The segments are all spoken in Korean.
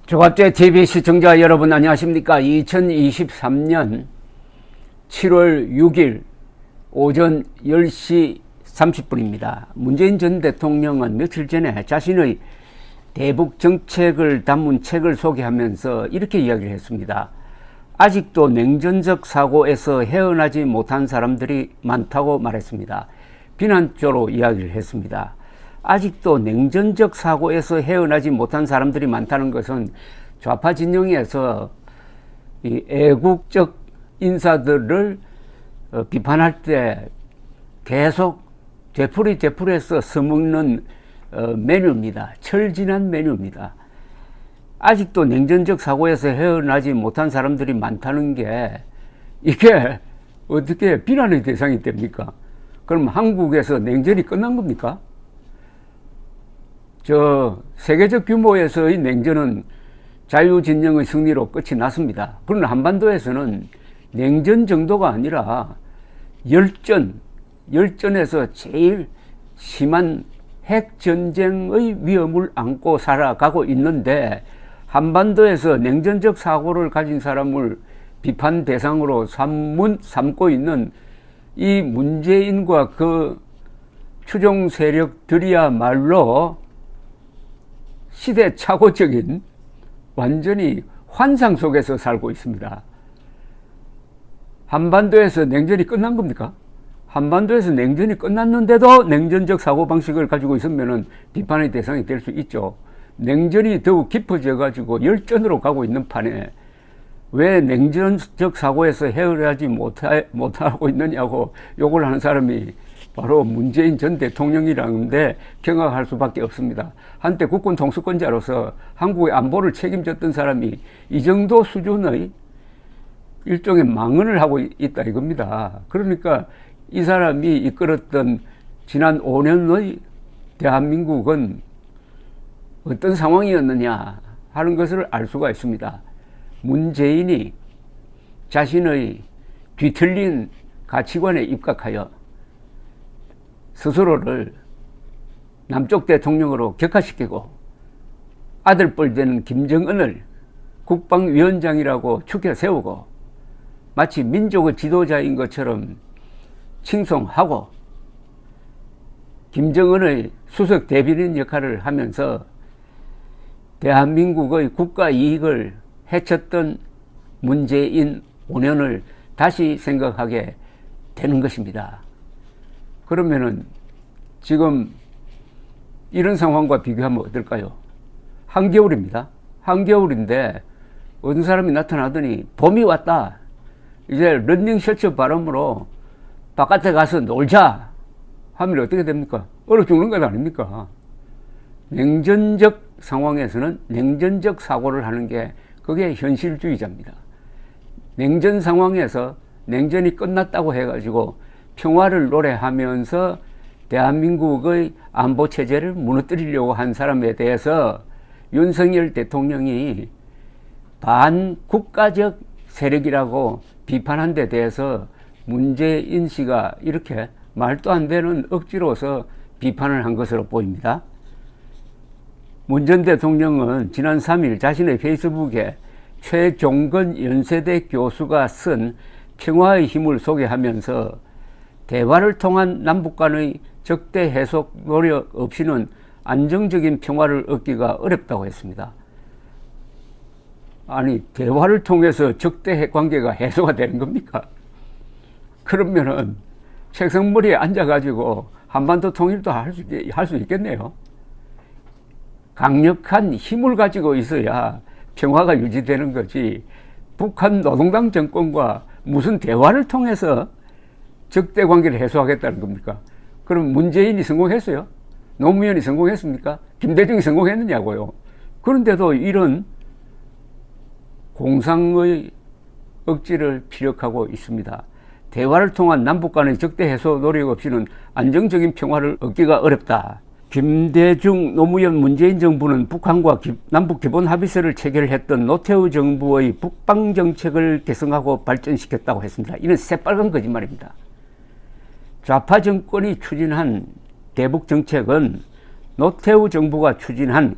조갑제 TV 시청자 여러분 안녕하십니까. 2023년 7월 6일 오전 10시 30분입니다. 문재인 전 대통령은 며칠 전에 자신의 대북 정책을 담은 책을 소개하면서 이렇게 이야기를 했습니다. 아직도 냉전적 사고에서 헤어나지 못한 사람들이 많다고 말했습니다. 비난조로 이야기를 했습니다. 아직도 냉전적 사고에서 헤어나지 못한 사람들이 많다는 것은 좌파 진영에서 이 애국적 인사들을 비판할 때 계속 되풀이해서 써먹는 메뉴입니다. 철진한 메뉴입니다. 아직도 냉전적 사고에서 헤어나지 못한 사람들이 많다는 게 이게 어떻게 비난의 대상이 됩니까? 그럼 한국에서 냉전이 끝난 겁니까? 세계적 규모에서의 냉전은 자유진영의 승리로 끝이 났습니다. 그러나 한반도에서는 냉전 정도가 아니라 열전에서 제일 심한 핵전쟁의 위험을 안고 살아가고 있는데, 한반도에서 냉전적 사고를 가진 사람을 비판 대상으로 삼고 있는 이 문재인과 그 추종 세력들이야말로 시대착오적인 완전히 환상 속에서 살고 있습니다. 한반도에서 냉전이 끝난 겁니까? 한반도에서 냉전이 끝났는데도 냉전적 사고방식을 가지고 있으면 비판의 대상이 될 수 있죠. 냉전이 더욱 깊어져 가지고 열전으로 가고 있는 판에 왜 냉전적 사고에서 헤어나지 못하고 있느냐고 욕을 하는 사람이 바로 문재인 전 대통령이라는데 경악할 수밖에 없습니다. 한때 국군 통수권자로서 한국의 안보를 책임졌던 사람이 이 정도 수준의 일종의 망언을 하고 있다 이겁니다. 그러니까 이 사람이 이끌었던 지난 5년의 대한민국은 어떤 상황이었느냐 하는 것을 알 수가 있습니다. 문재인이 자신의 뒤틀린 가치관에 입각하여 스스로를 남쪽 대통령으로 격화시키고 아들뻘 되는 김정은을 국방위원장이라고 추켜 세우고 마치 민족의 지도자인 것처럼 칭송하고 김정은의 수석 대변인 역할을 하면서 대한민국의 국가 이익을 해쳤던 문재인 5년을 다시 생각하게 되는 것입니다. 그러면은 지금 이런 상황과 비교하면 어떨까요? 한겨울입니다. 한겨울인데 어떤 사람이 나타나더니 봄이 왔다. 이제 런닝 셔츠 바람으로 바깥에 가서 놀자 하면 어떻게 됩니까? 얼어 죽는 것 아닙니까? 냉전적 상황에서는 냉전적 사고를 하는 게 그게 현실주의자입니다. 냉전 상황에서 냉전이 끝났다고 해가지고 평화를 노래하면서 대한민국의 안보 체제를 무너뜨리려고 한 사람에 대해서 윤석열 대통령이 반국가적 세력이라고 비판한 데 대해서 문재인 씨가 이렇게 말도 안 되는 억지로서 비판을 한 것으로 보입니다. 문 전 대통령은 지난 3일 자신의 페이스북에 최종건 연세대 교수가 쓴 평화의 힘을 소개하면서 대화를 통한 남북 간의 적대 해소 노력 없이는 안정적인 평화를 얻기가 어렵다고 했습니다. 아니, 대화를 통해서 적대 관계가 해소가 되는 겁니까? 그러면은 책상머리에 앉아가지고 한반도 통일도 할 수 있겠네요. 강력한 힘을 가지고 있어야 평화가 유지되는 거지, 북한 노동당 정권과 무슨 대화를 통해서 적대 관계를 해소하겠다는 겁니까? 그럼 문재인이 성공했어요? 노무현이 성공했습니까? 김대중이 성공했느냐고요. 그런데도 이런 공상의 억지를 피력하고 있습니다. 대화를 통한 남북 간의 적대 해소 노력 없이는 안정적인 평화를 얻기가 어렵다. 김대중, 노무현, 문재인 정부는 북한과 남북 기본 합의서를 체결했던 노태우 정부의 북방 정책을 개성하고 발전시켰다고 했습니다. 이는 새빨간 거짓말입니다. 좌파 정권이 추진한 대북 정책은 노태우 정부가 추진한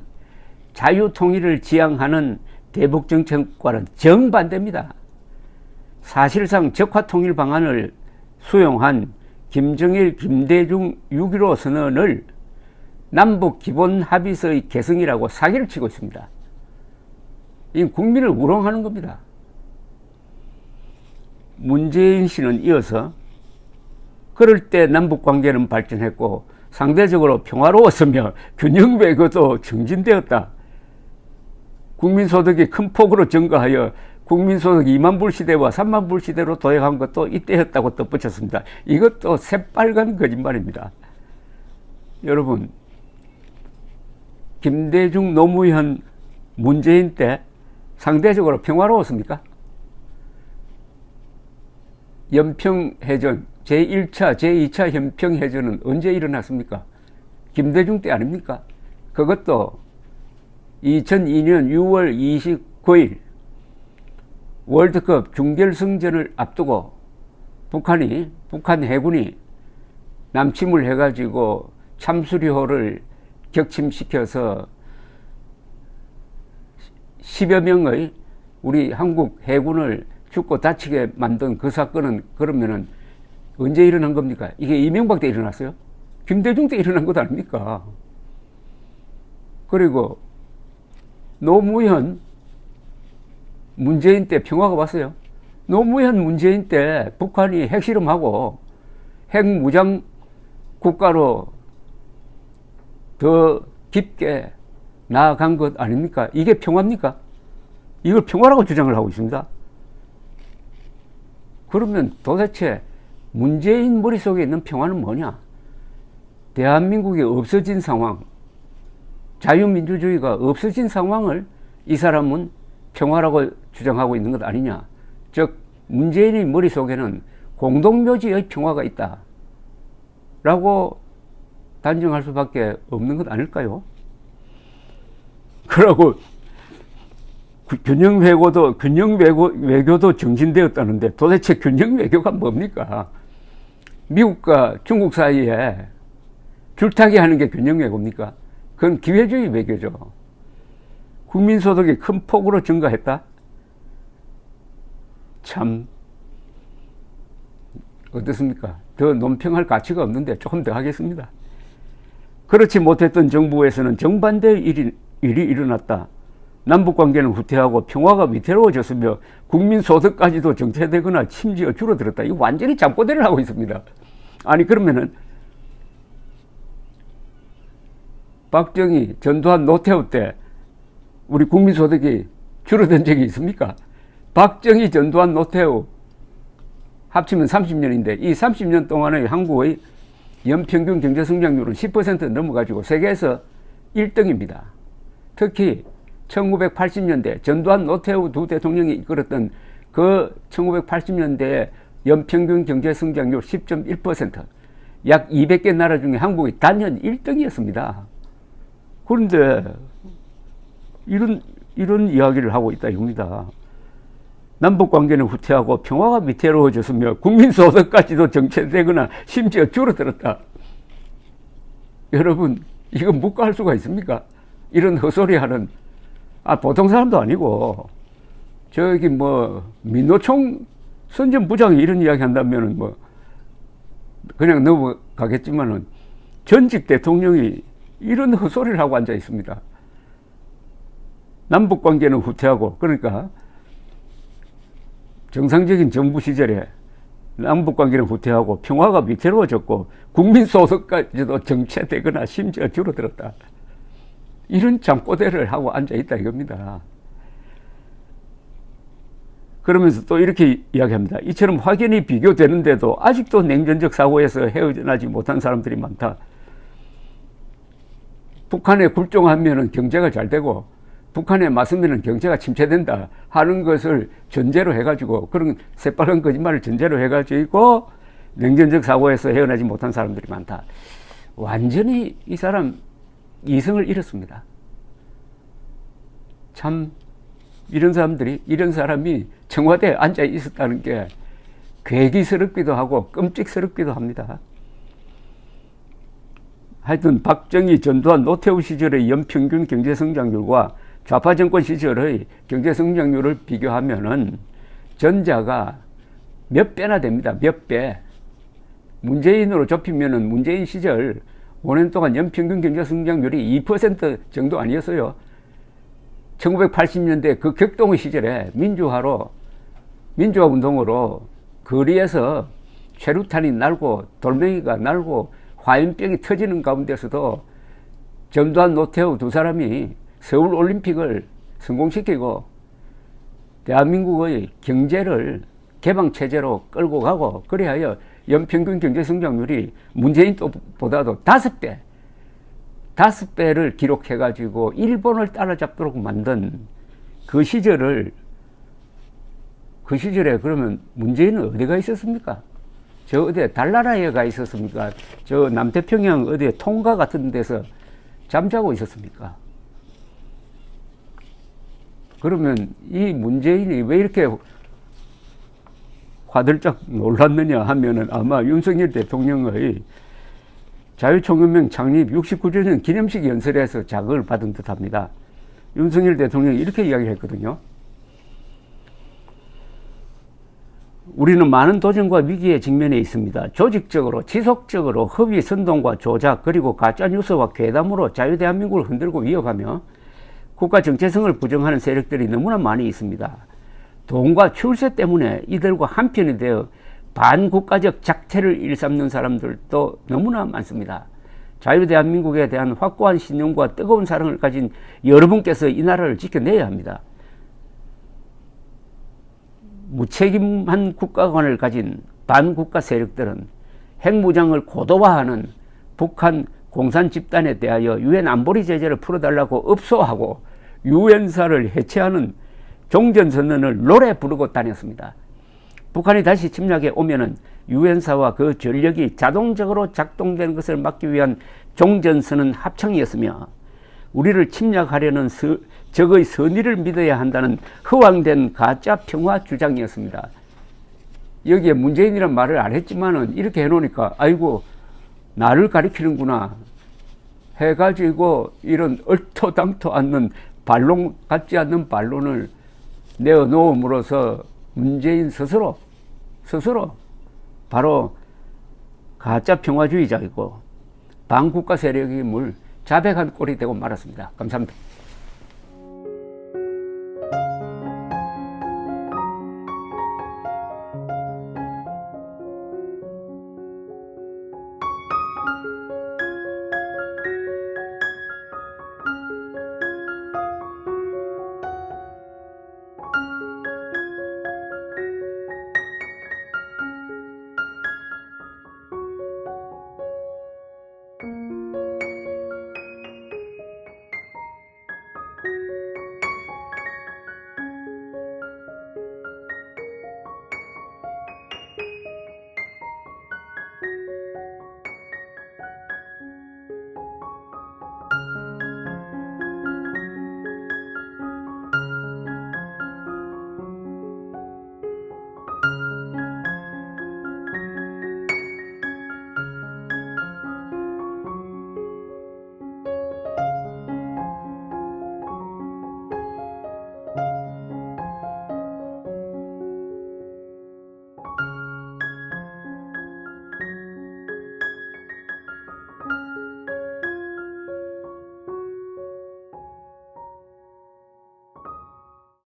자유통일을 지향하는 대북정책과는 정반대입니다. 사실상 적화통일 방안을 수용한 김정일, 김대중 6.15 선언을 남북 기본 합의서의 개성이라고 사기를 치고 있습니다. 이 국민을 우롱하는 겁니다. 문재인 씨는 이어서 그럴 때 남북 관계는 발전했고 상대적으로 평화로웠으며 균형 외교도 정진되었다. 국민소득이 큰 폭으로 증가하여 국민소득 2만 불 시대와 3만 불 시대로 도약한 것도 이때였다고 덧붙였습니다. 이것도 새빨간 거짓말입니다. 여러분, 김대중, 노무현, 문재인 때 상대적으로 평화로웠습니까? 연평해전, 제1차, 제2차 연평해전은 언제 일어났습니까? 김대중 때 아닙니까? 그것도 2002년 6월 29일 월드컵 준결승전을 앞두고 북한 해군이 남침을 해가지고 참수리호를 격침시켜서 10여 명의 우리 한국 해군을 죽고 다치게 만든 그 사건은 그러면은 언제 일어난 겁니까? 이게 이명박 때 일어났어요? 김대중 때 일어난 것 아닙니까? 그리고 노무현, 문재인 때 평화가 왔어요. 노무현, 문재인 때 북한이 핵실험하고 핵무장 국가로 더 깊게 나아간 것 아닙니까? 이게 평화입니까? 이걸 평화라고 주장을 하고 있습니다. 그러면 도대체 문재인 머릿속에 있는 평화는 뭐냐? 대한민국이 없어진 상황, 자유민주주의가 없어진 상황을 이 사람은 평화라고 주장하고 있는 것 아니냐? 즉 문재인의 머릿속에는 공동묘지의 평화가 있다 라고 단정할 수밖에 없는 것 아닐까요? 그러고 균형 외교도 정진되었다는데 도대체 균형 외교가 뭡니까? 미국과 중국 사이에 줄타기 하는 게 균형 외교입니까? 그건 기회주의 외교죠. 국민소득이 큰 폭으로 증가했다? 참 어떻습니까? 더 논평할 가치가 없는데 조금 더 하겠습니다. 그렇지 못했던 정부에서는 정반대의 일이 일어났다. 남북관계는 후퇴하고 평화가 위태로워졌으며 국민소득까지도 정체되거나 심지어 줄어들었다. 이거 완전히 잠꼬대를 하고 있습니다. 아니 그러면은 박정희, 전두환, 노태우 때 우리 국민소득이 줄어든 적이 있습니까? 박정희, 전두환, 노태우 합치면 30년인데 이 30년 동안의 한국의 연평균 경제성장률은 10% 넘어가지고 세계에서 1등입니다. 특히 1980년대 전두환, 노태우 두 대통령이 이끌었던 그 1980년대의 연평균 경제성장률 10.1%, 약 200개 나라 중에 한국이 단연 1등이었습니다. 그런데 이런 이야기를 하고 있다 이겁니다. 남북관계는 후퇴하고 평화가 위태로워졌으며 국민소득까지도 정체되거나 심지어 줄어들었다. 여러분 이거 묵과할 수가 있습니까? 이런 헛소리하는 보통 사람도 아니고 저기 뭐 민노총 선전부장이 이런 이야기 한다면은 뭐 그냥 넘어가겠지만은 전직 대통령이 이런 헛소리를 하고 앉아 있습니다. 남북관계는 후퇴하고 그러니까 정상적인 정부 시절에 남북관계는 후퇴하고 평화가 위태로워졌고 국민소득까지도 정체되거나 심지어 줄어들었다. 이런 잠꼬대를 하고 앉아있다 이겁니다. 그러면서 또 이렇게 이야기합니다. 이처럼 확연히 비교되는데도 아직도 냉전적 사고에서 헤어나지 못한 사람들이 많다. 북한에 굴종하면 경제가 잘 되고 북한에 맞으면 경제가 침체된다 하는 것을 전제로 해가지고 그런 새빨간 거짓말을 전제로 해가지고 냉전적 사고에서 헤어나지 못한 사람들이 많다. 완전히 이 사람 이성을 잃었습니다. 참 이런 사람이 청와대에 앉아 있었다는 게 괴기스럽기도 하고 끔찍스럽기도 합니다. 하여튼 박정희, 전두환, 노태우 시절의 연평균 경제성장률과 좌파 정권 시절의 경제성장률을 비교하면은 전자가 몇 배나 됩니다. 몇 배. 문재인으로 좁히면은 문재인 시절 5년 동안 연평균 경제성장률이 2% 정도 아니었어요. 1980년대 그 격동의 시절에 민주화 운동으로 거리에서 최루탄이 날고 돌멩이가 날고 화염병이 터지는 가운데서도 전두환, 노태우 두 사람이 서울 올림픽을 성공시키고 대한민국의 경제를 개방체제로 끌고 가고, 그리하여 연평균 경제성장률이 문재인 보다도 5배를 기록해가지고 일본을 따라잡도록 만든 그 시절에 그러면 문재인은 어디가 있었습니까? 저 어디 달나라에 가 있었습니까? 저 남태평양 어디 통가 같은 데서 잠자고 있었습니까? 그러면 이 문재인이 왜 이렇게 화들짝 놀랐느냐 하면은 아마 윤석열 대통령의 자유총연맹 창립 69주년 기념식 연설에서 자극을 받은 듯 합니다. 윤석열 대통령이 이렇게 이야기를 했거든요. 우리는 많은 도전과 위기에 직면해 있습니다. 조직적으로, 지속적으로 허위 선동과 조작, 그리고 가짜뉴스와 괴담으로 자유대한민국을 흔들고 위협하며 국가 정체성을 부정하는 세력들이 너무나 많이 있습니다. 돈과 출세 때문에 이들과 한편이 되어 반국가적 작태를 일삼는 사람들도 너무나 많습니다. 자유대한민국에 대한 확고한 신념과 뜨거운 사랑을 가진 여러분께서 이 나라를 지켜내야 합니다. 무책임한 국가관을 가진 반국가 세력들은 핵무장을 고도화하는 북한 공산 집단에 대하여 유엔 안보리 제재를 풀어달라고 업소하고 유엔사를 해체하는 종전선언을 노래 부르고 다녔습니다. 북한이 다시 침략해 오면은 유엔사와 그 전력이 자동적으로 작동되는 것을 막기 위한 종전선언 합창이었으며, 우리를 침략하려는 적의 선의를 믿어야 한다는 허황된 가짜 평화 주장이었습니다. 여기에 문재인이란 말을 안 했지만은 이렇게 해놓으니까 아이고 나를 가리키는구나 해가지고 이런 얼토당토 않는 반론 같지 않는 반론을 내어놓음으로써 문재인 스스로 바로 가짜 평화주의자이고 반국가 세력임을 자백한 꼴이 되고 말았습니다. 감사합니다.